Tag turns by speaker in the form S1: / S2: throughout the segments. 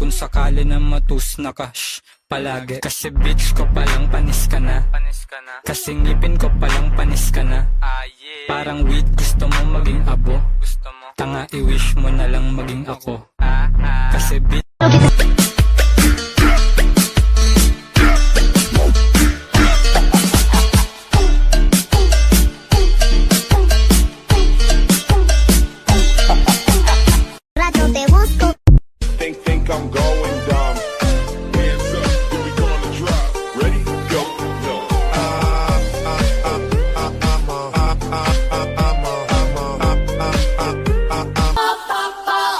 S1: kung sakali na matus na ka, palagi. Kasi bitch ko palang panis ka na. Kasi ngipin ko palang panis ka na. Parang weed gusto mo maging abo. Tanga i-wish mo na lang maging ako. Kasi bitch
S2: think I'm going dumb. Hands up, then we gonna drop. Ready, go, go.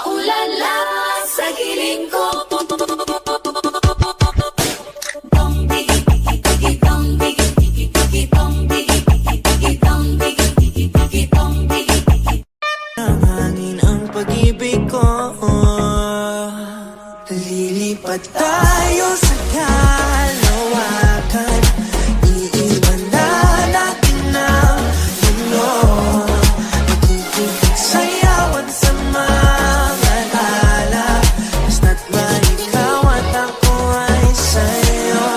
S3: Ulala sa giling ko.
S4: Hangin ang pag-ibig ko. Lilipat tayo sa kalawakan. Iiwan na natin ang mundo. Magiging sayawan sa mga tala. Basta't ba ikaw at ako ay sa'yo.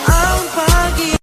S4: Ang pag-ibig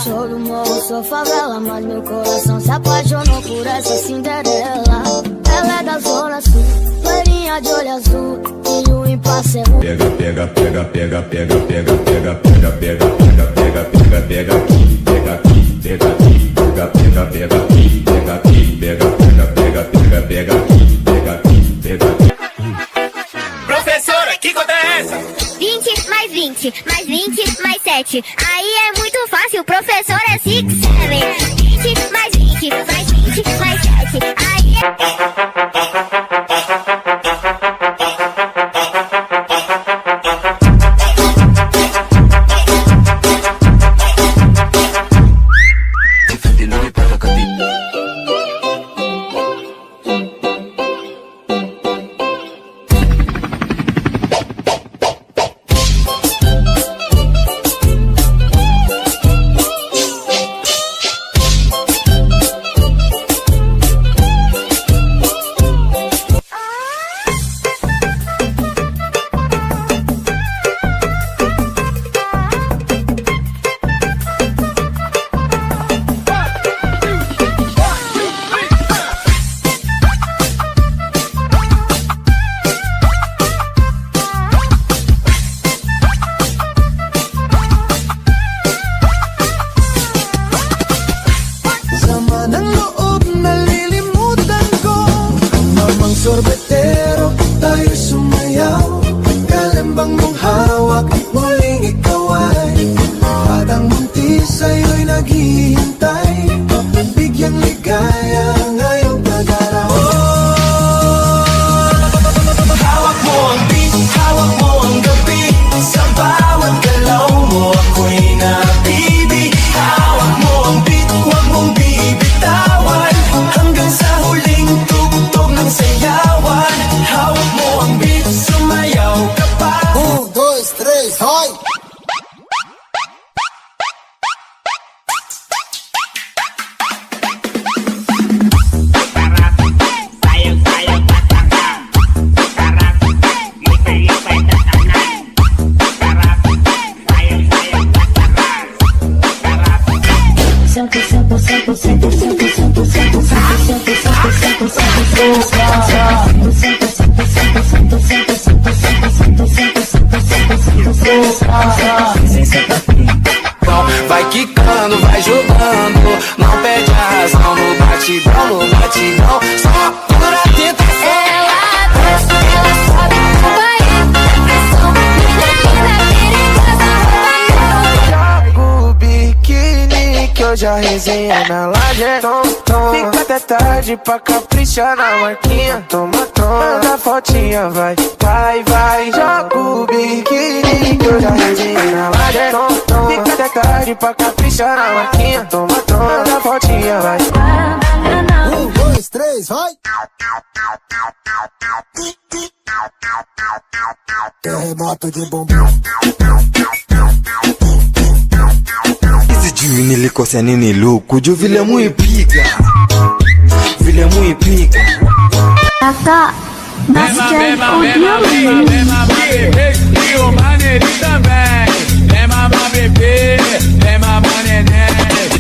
S3: Sou do morro, sou favela, mas meu coração se apaixonou por essa Cinderela. Ela é da zona sul, loirinha de olho azul e o impasse é muito.
S2: Pega, pega, pega, pega, pega, pega, pega, pega, pega, pega, pega, pega, pega aqui, pega aqui, pega aqui, pega, pega, pega aqui, pega aqui, pega, pega, pega, pega, pega aqui, pega aqui, pega aqui.
S5: Professora, que conta é essa?
S6: 20 mais 20, mais 20, mais 7. Aí é muito fácil, professor é 6, 7. 20 mais 20, mais 20, mais 7. Aí é...
S4: hoje a resenha na laje é tom. Fica até tarde pra caprichar na marquinha. Toma, manda fotinha, vai, vai, vai. Joga o biquíni que hoje a resenha na laje é tom. Fica até tarde pra caprichar na marquinha. Toma, manda fotinha, vai.
S5: 1, 2, 3, vai! Terremoto de bombom.
S7: Esse Jimmy nilikosea nini luku? Juu vile muipiga, vile muipiga.
S8: Essa Bastian ouviu
S1: E o maneirinho também. É mamar bebê, é mamar neném.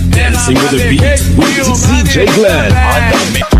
S9: Dancing with the beat with DJ Glenn on the mix.